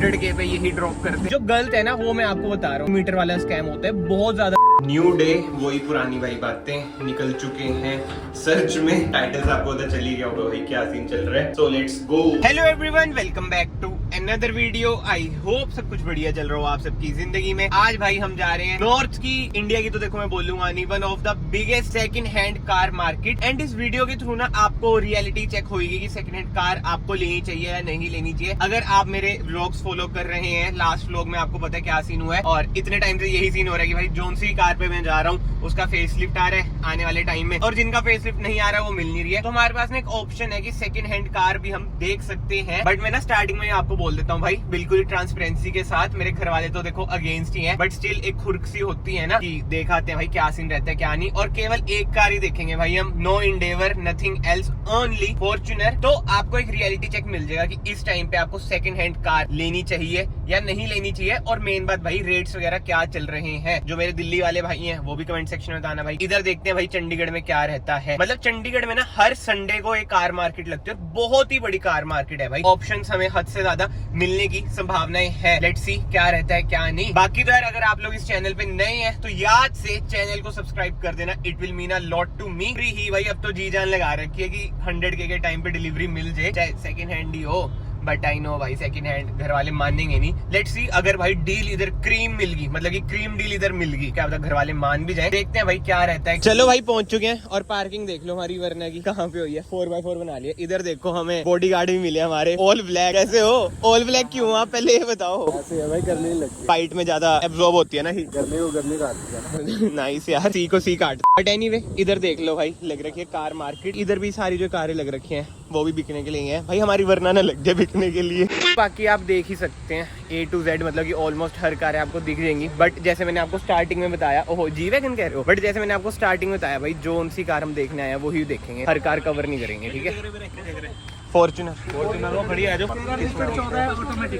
100K पे यही drop करते हैं। जो गलत है ना वो मैं आपको बता रहा हूँ, मीटर वाला स्कैम होता है बहुत ज्यादा। न्यू डे, वही पुरानी भाई बातें निकल चुके हैं। सर्च में टाइटल से आपको पता चल ही गया होगा भाई क्या सीन चल रहा है। So let's go. Hello everyone, welcome back to another video. I hope सब कुछ बढ़िया चल रहा हो आप सबकी जिंदगी में। आज भाई हम जा रहे हैं नॉर्थ की, इंडिया की तो देखो मैं बोलूंगा नहीं, one of the biggest second hand car market. And इस वीडियो के थ्रू ना आपको रियलिटी चेक होगी कि सेकंड हैंड कार आपको लेनी चाहिए या नहीं लेनी चाहिए। अगर आप मेरे व्लॉग्स फॉलो कर रहे हैं, लास्ट व्लॉग में आपको पता है क्या सीन हुआ है, और इतने टाइम से यही सीन हो रहा है कि भाई जोन सी कार पे मैं जा रहा हूँ उसका फेस लिफ्ट आ रहा है आने वाले टाइम में, और जिनका फेस लिफ्ट नहीं आ रहा है वो मिल नहीं रही है। तो हमारे पास ना एक ऑप्शन है कि सेकंड हैंड कार भी हम देख सकते हैं। बट मैं ना स्टार्टिंग में आपको बोल देता हूँ भाई, बिल्कुल ट्रांसपेरेंसी के साथ। मेरे घर वाले तो देखो अगेंस्ट ही है, बट स्टिल एक खुर्क सी होती है ना कि देखाते हैं भाई क्या सीन रहता है क्या नहीं। और केवल एक कार ही देखेंगे भाई हम, no Endeavour, nothing else, only Fortuner. तो आपको एक रियलिटी चेक मिल जाएगा कि इस टाइम पे आपको सेकंड हैंड कार लेनी चाहिए या नहीं लेनी चाहिए। और मेन बात भाई, रेट्स वगैरह क्या चल रहे हैं। जो मेरे दिल्ली वाले भाई हैं वो भी कमेंट सेक्शन में बताना भाई। इधर देखते हैं भाई चंडीगढ़ में क्या रहता है। मतलब चंडीगढ़ में ना हर संडे को एक कार मार्केट लगती है, बहुत ही बड़ी कार मार्केट है भाई। ऑप्शंस हमें हद से ज्यादा मिलने की संभावनाएं है। लेट्स सी क्या रहता है क्या नहीं। बाकी तो यार अगर आप लोग इस चैनल पे नए हैं तो याद से चैनल को सब्सक्राइब कर देना, it will mean a lot to me. Free ही भाई, अब तो जी जान लगा रखी है कि 100K के टाइम पे डिलीवरी मिल जाए, चाहे सेकंड हैंड ही हो। बट आई नो भाई सेकंड हैंड घर वाले मानेंगे नहीं। लेट्स सी अगर भाई डील इधर क्रीम मिल गई, मतलब कि क्रीम डील इधर मिल गई, क्या पता घर वाले मान भी जाए। देखते हैं भाई क्या रहता है। चलो भाई पहुंच चुके हैं, और पार्किंग देख लो हमारी वरना की कहाँ पे हुई है। 4x4 बना लिया। इधर देखो हमें बॉडीगार्ड भी मिले हमारे, ऑल ब्लैक। कैसे हो? ऑल ब्लैक क्यों आप पहले ये बताओ। ऐसे है भाई, गर्मी नहीं लगती, फाइट में ज्यादा एब्जॉर्ब होती है ना ही। गर्मी काटती है। नाइस यार, सी को सी काट। बट एनीवे इधर देख लो भाई, लग रखी है कार मार्केट। इधर भी सारी जो कारें लग रखी हैं वो भी बिकने के लिए है भाई। हमारी वरना ना लग जाए बिकने के लिए। बाकी आप देख ही सकते हैं A to Z, मतलब कि ऑलमोस्ट हर कार आपको दिख जाएंगी। बट जैसे मैंने आपको स्टार्टिंग में बताया, ओहो जी वैगन कह रहे हो, बट जैसे मैंने आपको स्टार्टिंग में बताया भाई, जोन सी कार हम देखने आए हैं वही देखेंगे, हर कार कवर नहीं करेंगे, ठीक है। फॉर्च्यूनर वो खड़ी है जो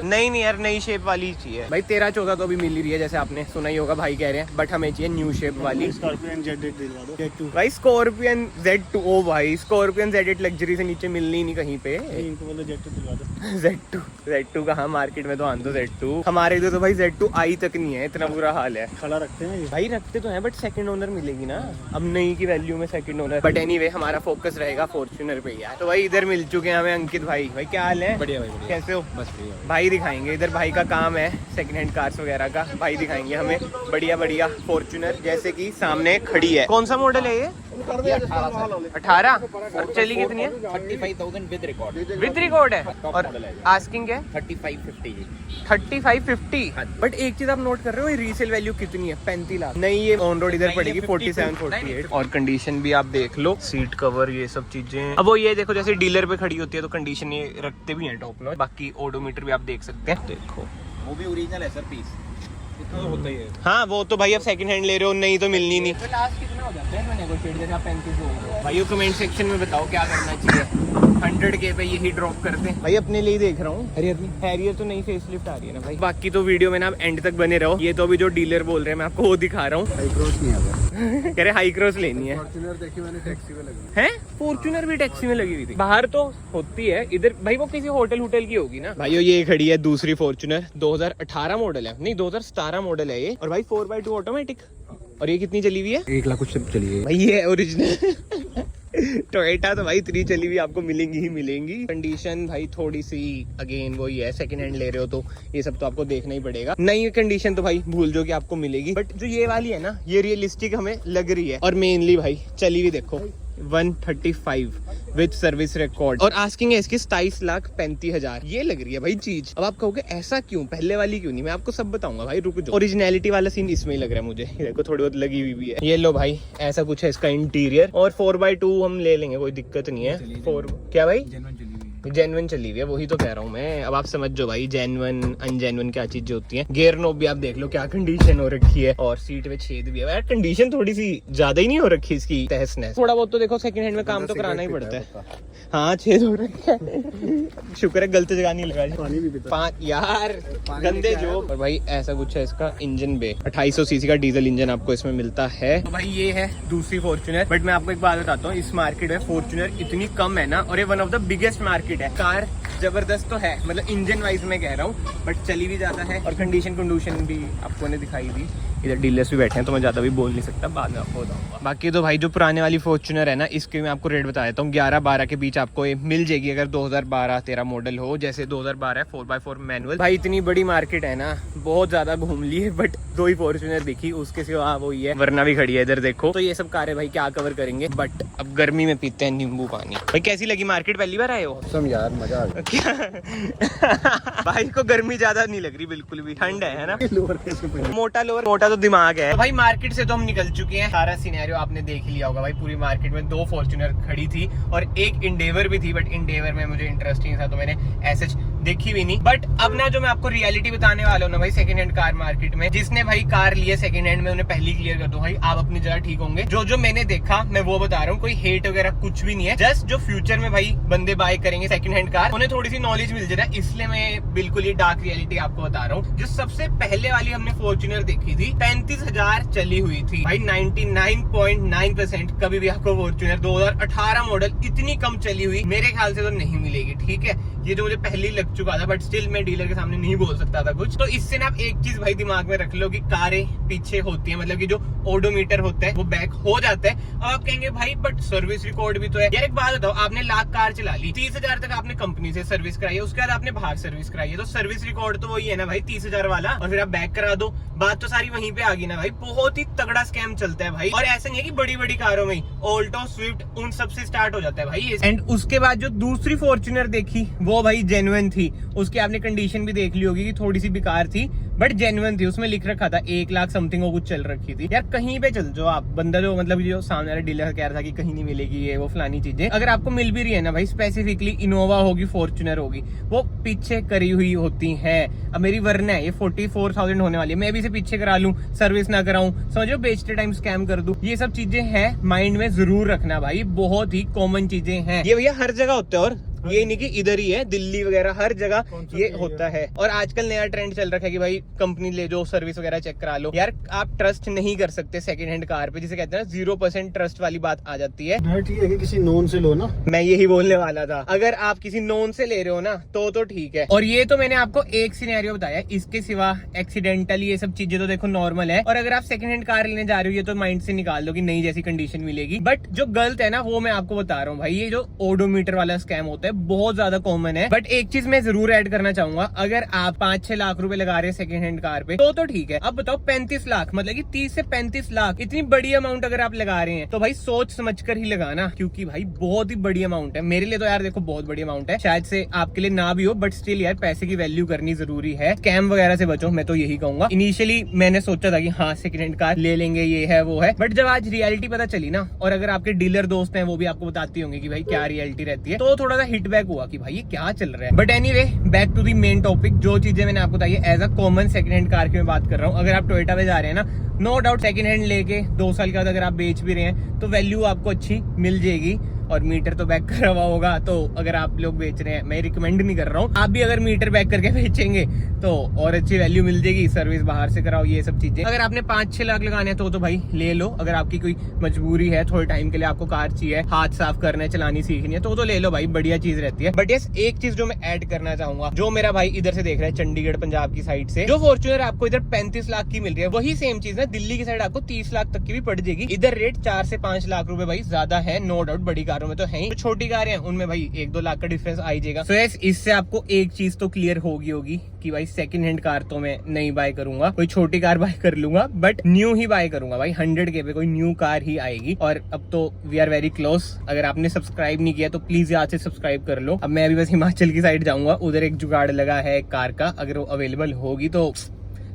नहीं यार, नई शेप वाली चाहिए भाई। 13-14 तो अभी मिल ही रही है, जैसे आपने सुना ही होगा भाई कह रहे हैं, बट हमें चाहिए न्यू शेप वाली स्कॉर्पियन Z8 दिलवा दो। भाई। स्कॉर्पियन Z2, ओ भाई स्कॉर्पियन Z8 लग्जरी से नीचे मिलनी नहीं कहीं पे। इनको बोलो Z2 दिलवा दो। Z2 कहाँ, मार्केट में तो आन दो Z2। हमारे इधर तो भाई Z2 आई तक नहीं है, इतना बुरा हाल है। खड़ा रखते हैं भाई रखते तो हैं, बट सेकंड ओनर मिलेगी ना, अब नई की वैल्यू में सेकंड ओनर। बट एनीवे हमारा फोकस रहेगा फॉर्च्यूनर पे यार। तो भाई इधर मिल चुके हैं हमें अंकित भाई। भाई क्या हाल है? बढ़िया भाई, बढ़िया। कैसे हो? बस बढ़िया भाई दिखाएंगे, इधर भाई का काम है सेकंड हैंड कार्स वगैरह का। भाई दिखाएंगे हमें बढ़िया फॉर्च्यूनर, जैसे कि सामने खड़ी है। कौन सा मॉडल है ये? 18। और चली कितनी है? 35,000 विद रिकॉर्ड है। और आस्किंग है 3550। 3550। बट एक चीज आप नोट कर रहे हो, ये रीसेल वैल्यू कितनी है? 35 लाख। नहीं, ये ऑन रोड इधर पड़ेगी 47-48। और कंडीशन भी आप देख लो, सीट कवर ये सब चीजें। अब वो ये देखो, जैसे डीलर पे खड़ी होती है तो कंडीशन ये रखते भी हैं टॉप नॉच। बाकी ओडोमीटर भी आप देख सकते हैं, देखो वो भी ओरिजिनल है सर, पीस इतना तो होता ही है। हाँ वो तो भाई अब सेकंड हैंड ले रहे हो, नहीं तो मिलनी नहीं। तो लास्ट कितना हो जाता है नेगोशिएट, जैसे आप 35 हो भाई कमेंट सेक्शन में बताओ क्या करना चाहिए। 100K पे यही ड्रॉप करते हैं भाई। अपने लिए देख रहा हूँ, हैरियर तो नई फेस लिफ्ट आ रही है ना भाई। बाकी तो वीडियो में ना आप एंड तक बने रहो। ये तो अभी जो डीलर बोल रहे हैं मैं आपको वो दिखा रहा हूँ। हाई क्रॉस नहीं आता, कह रहे हाई क्रॉस लेनी है। फॉर्च्यूनर देखी मैंने, टैक्सी में लगी है। फॉर्च्यूनर भी टैक्सी में लगी हुई थी। बाहर तो होती है, इधर भाई वो किसी होटल की होगी ना भाई। ये खड़ी है दूसरी फॉर्च्यूनर, 2018 मॉडल है, नहीं 2017 मॉडल है ये। और भाई 4x2 ऑटोमेटिक। और ये कितनी चली हुई है? 1 लाख कुछ चली है भाई। ये ओरिजिनल टोयोटा तो भाई 3 चली हुई आपको मिलेंगी ही मिलेंगी। कंडीशन भाई थोड़ी सी अगेन वही है, सेकंड हैंड ले रहे हो तो ये सब तो आपको देखना ही पड़ेगा। नई कंडीशन तो भाई भूल जो कि आपको मिलेगी, बट जो ये वाली है ना, ये रियलिस्टिक हमें लग रही है। और मेनली भाई चली हुई देखो 135 विद सर्विस रिकॉर्ड। और आस्किंग है इसकी 27,35,000। ये लग रही है भाई चीज। अब आप कहोगे ऐसा क्यों, पहले वाली क्यों नहीं? मैं आपको सब बताऊंगा भाई, रुक जाओ। ओरिजिनलिटी वाला सीन इसमें ही लग रहा है मुझे, देखो थोड़ी बहुत लगी हुई भी है। ये लो भाई, ऐसा कुछ है इसका इंटीरियर। और 4x2 हम ले लेंगे, कोई दिक्कत नहीं है। 4 क्या भाई? जेन्युइन चली हुई है, वही तो कह रहा हूँ मैं। अब आप समझ जो भाई जेन्युइन अनजेन्युइन क्या चीज होती है। गियर नोब भी आप देख लो क्या कंडीशन हो रखी है, और सीट में छेद भी है यार। कंडीशन थोड़ी सी ज्यादा ही नहीं हो रखी इसकी तहस नहस। थोड़ा बहुत तो देखो सेकंड हैंड में काम तो कराना ही पड़ता है। हाँ छेद हो रखा है, शुक्र है गलत जगह नहीं लगा। पानी भी पीता यार गंदे जो। और भाई ऐसा कुछ है इसका इंजन बे, 2800 सीसी का डीजल इंजन आपको इसमें मिलता है। तो भाई ये है दूसरी फॉर्च्यूनर। बट मैं आपको एक बात बताता हूँ, इस मार्केट में फॉर्च्यूनर इतनी कम है ना, और ये one of the biggest market है कार जबरदस्त तो है, मतलब इंजन वाइज में कह रहा हूँ, बट चली भी ज़्यादा है और कंडीशन भी आपको ने दिखाई दी। इधर डीलर्स भी बैठे हैं तो मैं ज़्यादा भी बोल नहीं सकता, बाद में आपको बताऊंगा। बाकी तो भाई जो पुराने वाली फॉर्च्यूनर है ना, इसके मैं आपको रेट बता देता हूँ। 11-12 के बीच आपको ये मिल जाएगी अगर 2012-13 मॉडल हो। जैसे 2012 है 4x4 मैनुअल। भाई इतनी बड़ी मार्केट है ना, बहुत ज़्यादा घूम ली है, बट 2 ही फॉर्च्यूनर दिखी, उसके सिवा वो ही है, वरना भी खड़ी है इधर देखो। तो ये सब कारें भाई क्या कवर करेंगे, बट अब गर्मी में पीते हैं नींबू पानी। भाई कैसी लगी मार्केट, पहली बार आए हो? सब यार मजा आ गया। क्या भाई को गर्मी ज्यादा नहीं लग रही, बिल्कुल भी ठंड है ना। लोअर कैसे पहले? मोटा तो दिमाग है। भाई मार्केट से तो हम निकल चुके हैं, सारा सिनेरियो आपने देख लिया होगा। भाई पूरी मार्केट में 2 फॉर्च्यूनर खड़ी थी और एक इंडेवर भी थी, बट इंडेवर में मुझे इंटरेस्ट नहीं था तो मैंने ऐसे देखी भी नहीं। बट अब ना जो मैं आपको रियलिटी बताने वाला हूँ ना भाई, सेकंड हैंड कार मार्केट में, जिसने भाई कार लिया सेकंड हैंड में, उन्हें पहली क्लियर कर दूं भाई, आप अपनी जगह ठीक होंगे। जो मैंने देखा मैं वो बता रहा हूँ, कोई हेट वगैरह कुछ भी नहीं है। जस्ट जो फ्यूचर में भाई बंदे बाय करेंगे सेकंड हैंड कार, उन्हें थोड़ी सी नॉलेज मिल जाए, इसलिए मैं बिल्कुल ये डार्क रियलिटी आपको बता रहा हूँ। जो सबसे पहले वाली हमने फॉर्च्यूनर देखी थी 35,000 चली हुई थी भाई। 99.9% कभी भी आपको फॉर्च्यूनर 2018 मॉडल इतनी कम चली हुई मेरे ख्याल से तो नहीं मिलेगी, ठीक है। ये जो मुझे पहले ही लग चुका था, बट स्टिल मैं डीलर के सामने नहीं बोल सकता था कुछ। तो इससे ना आप एक चीज भाई दिमाग में रख लो कि कारें पीछे होती है, मतलब कि जो ओडोमीटर होता है वो बैक हो जाता है। अब आप कहेंगे भाई बट सर्विस रिकॉर्ड भी तो है। यार एक बात बताओ, आपने लाख कार चला ली, 30,000 तक आपने कंपनी से सर्विस कराई है, उसके बाद आपने बाहर सर्विस कराई है, तो सर्विस रिकॉर्ड तो वही है ना भाई 30,000 वाला, और फिर आप बैक करा दो, बात तो सारी वहीं पे आ गई ना भाई। बहुत ही तगड़ा स्कैम चलता है भाई, और ऐसा नहीं है कि बड़ी बड़ी कारों में ऑल्टो स्विफ्ट उन सबसे स्टार्ट हो जाता है भाई। एंड उसके बाद जो दूसरी फॉर्च्यूनर देखी वो भाई जेन्युइन थी, उसकी आपने कंडीशन भी देख ली होगी कि थोड़ी सी बेकार थी, बट जेन्युइन थी। उसमें लिख रखा था 1 लाख समथिंग वो कुछ चल रखी थी। यार कहीं पे चल जो आप, बंदा जो मतलब जो सामने वाला डीलर कह रहा था कि कहीं नहीं मिलेगी ये वो फलानी चीजें, अगर आपको मिल भी रही है ना भाई, स्पेसिफिकली इनोवा होगी, फॉर्च्यूनर होगी, वो पीछे करी हुई होती है। अब मेरी वरना है ये 44,000 होने वाली है, मैं भी इसे पीछे करा लूं, सर्विस ना कराऊं, समझो बेचते टाइम स्कैम कर दूं। ये सब चीजें हैं, माइंड में जरूर रखना भाई, बहुत ही कॉमन चीजें हैं ये भैया, हर जगह होते हैं। और ये नहीं कि इधर ही है, दिल्ली वगैरह हर जगह ये होता है। और आजकल नया ट्रेंड चल रखा है कि भाई कंपनी ले जो सर्विस वगैरह चेक करा लो। यार आप ट्रस्ट नहीं कर सकते सेकंड हैंड कार पे, जिसे कहते हैं ना 0% ट्रस्ट वाली बात आ जाती है। ठीक है कि किसी नोन से लो ना, मैं यही बोलने वाला था, अगर आप किसी नोन से ले रहे हो ना तो ठीक है। और ये तो मैंने आपको एक सिनेरियो बताया, इसके सिवा एक्सीडेंटली ये सब चीजें तो देखो नॉर्मल है। और अगर आप सेकंड हैंड कार लेने जा रहे हो, ये तो माइंड से निकाल दो कि नई जैसी कंडीशन मिलेगी। बट जो गलत है ना वो मैं आपको बता रहा हूँ भाई, ये जो ओडोमीटर वाला स्कैम होता है बहुत ज्यादा कॉमन है। बट एक चीज मैं जरूर ऐड करना चाहूंगा, अगर आप 5-6 लाख रुपए लगा रहे हैं सेकंड हैंड कार पे तो ठीक है। अब बताओ 35 लाख, मतलब कि 30 से 35 लाख, इतनी बड़ी अमाउंट अगर आप लगा रहे हैं तो भाई सोच समझ कर ही लगाना, क्योंकि भाई बहुत ही बड़ी अमाउंट है। मेरे लिए तो यार देखो बहुत बड़ी अमाउंट है, शायद से आपके लिए ना भी हो, बट स्टिल यार पैसे की वैल्यू करनी जरूरी है। स्कैम वगैरह से बचो, मैं तो यही कहूंगा। इनिशियली मैंने सोचा था कि हाँ सेकंड हैंड कार ले लेंगे, ये है वो है, बट जब आज रियलिटी पता चली ना, और अगर आपके डीलर दोस्त हैं वो भी आपको बताती होंगे कि भाई क्या रियलिटी रहती है, तो थोड़ा सा हिट बैक हुआ कि भाई ये क्या चल रहा है। But anyway back to the main topic, जो चीजें मैंने आपको बताई है as a common second hand car की मैं बात कर रहा हूँ। अगर आप टोयोटा पे जा रहे हैं ना, नो डाउट सेकंड हैंड लेके 2 साल के बाद अगर आप बेच भी रहे हैं तो वैल्यू आपको अच्छी मिल जाएगी, और मीटर तो बैक करा हुआ होगा। तो अगर आप लोग बेच रहे हैं, मैं रिकमेंड नहीं कर रहा हूँ, आप भी अगर मीटर बैक करके बेचेंगे तो और अच्छी वैल्यू मिल जाएगी। सर्विस बाहर से कराओ, ये सब चीजें। अगर आपने 5-6 लाख लगाने हैं तो भाई ले लो। अगर आपकी कोई मजबूरी है, थोड़े टाइम के लिए आपको कार चाहिए, हाथ साफ करना है, चलानी सीखनी है, तो ले लो भाई, बढ़िया चीज रहती है। बट यस एक चीज जो मैं ऐड करना चाहूंगा, जो मेरा भाई इधर से देख रहा है चंडीगढ़ पंजाब की साइड से, जो फॉर्च्यूनर आपको इधर 35 लाख की मिल रही है, वही सेम चीज ना दिल्ली की साइड आपको 30 लाख तक की भी पड़ जाएगी। इधर रेट 4 से 5 लाख रुपए भाई ज्यादा है, नो डाउट। बड़ी कारों में तो है ही, छोटी कारें हैं उनमें भाई 1-2 लाख का डिफरेंस आ ही जाएगा। सो यस इससे आपको एक चीज तो क्लियर होगी कि भाई सेकंड हैंड कार तो मैं नहीं बाय करूंगा, कोई छोटी कार बाय कर लूंगा, बट न्यू ही बाय करूंगा भाई। 100K पे कोई न्यू कार ही आएगी। और अब तो वी आर वेरी क्लोज, अगर आपने सब्सक्राइब नहीं किया तो प्लीज आज से सब्सक्राइब कर लो। अब मैं अभी बस हिमाचल की साइड जाऊंगा, उधर एक जुगाड़ लगा है कार का, अगर वो अवेलेबल होगी तो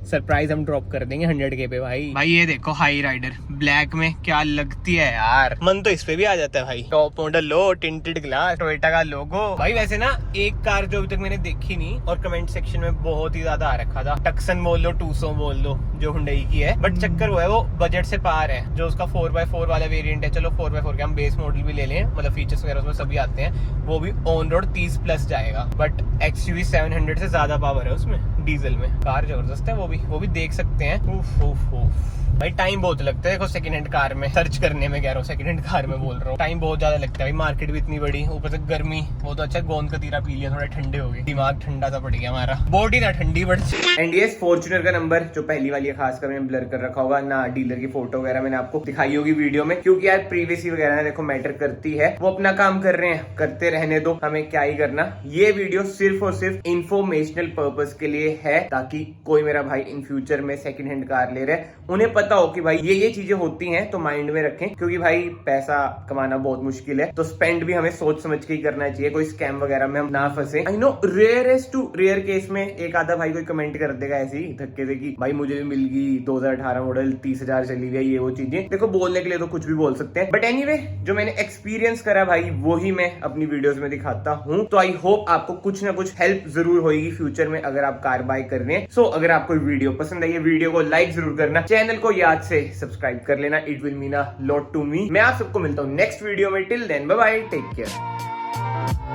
सरप्राइज हम ड्रॉप कर देंगे 100K पे भाई। भाई ये देखो हाई राइडर ब्लैक में क्या लगती है यार, मन तो इस पे भी आ जाता है भाई। टॉप मॉडल लो, टिंटेड ग्लास, टोयोटा का लोगो। भाई वैसे ना एक कार जो अभी तक मैंने देखी नहीं और कमेंट सेक्शन में बहुत ही ज्यादा आ रखा था, टक्सन बोल लो, टूसो बोल लो, जो हुंडई की है, बट चक्कर वो है वो बजट से पार है। जो उसका 4x4 वाला वेरिएंट है, चलो 4x4 के हम बेस मॉडल भी ले लें, मतलब फीचर्स वगैरह उसमें सभी आते हैं, वो भी ऑन रोड 30+ जाएगा। बट XUV 700 से ज्यादा पावर है उसमें, डीजल में। कार जबरदस्त है वो वो भी देख सकते हैं। उफ उफ उफ भाई टाइम बहुत लगता है देखो सेकंड हैंड कार में सर्च करने में, कह रहा हूँ सेकंड हैंड कार में बोल रहा हूँ, टाइम बहुत ज्यादा लगता है भाई। मार्केट भी इतनी बड़ी, ऊपर से गर्मी। वो तो अच्छा गोंद कतीरा पी लिया, थोड़ा ठंडे हो गए, दिमाग ठंडा सा पड़ गया हमारा, बॉडी ना ठंडी बट। एंड ये फॉर्च्यूनर का नंबर जो पहली वाली है, खासकर मैंने ब्लर कर रखा होगा ना, डीलर की फोटो वगैरह मैंने आपको दिखाई होगी वीडियो में, क्योंकि यार प्रीवियसी वगैरह देखो मैटर करती है। वो अपना काम कर रहे हैं, करते रहने दो, हमें क्या ही करना। ये वीडियो सिर्फ और सिर्फ इंफॉर्मेशनल पर्पस के लिए है, ताकि कोई मेरा भाई इन फ्यूचर में सेकंड हैंड कार ले रहे हैं, उन्हें पता हो कि भाई ये चीजें होती हैं, तो माइंड में रखें। क्योंकि भाई पैसा कमाना बहुत मुश्किल है, तो स्पेंड भी हमें सोच समझ के ही करना चाहिए, कोई स्कैम वगैरह में हम ना फंसे। I know rarest to rare case में एक आधा भाई कोई कमेंट कर देगा ऐसे ही धक्के से कि भाई मुझे भी मिल गई 2018 मॉडल 30,000 चली गई, ये वो चीजें। देखो बोलने के लिए तो कुछ भी बोल सकते हैं, बट एनीवे जो मैंने एक्सपीरियंस करा भाई वो ही मैं अपनी वीडियोस में दिखाता हूँ। तो आई होप आपको कुछ ना कुछ हेल्प जरूर होगी फ्यूचर में अगर आप कार बाय कर रहे हैं। सो अगर आपको वीडियो पसंद आई है, वीडियो को लाइक जरूर करना, चैनल को याद से सब्सक्राइब कर लेना, it will mean a lot to me. मैं आप सबको मिलता हूँ नेक्स्ट वीडियो में, till then bye bye, take care.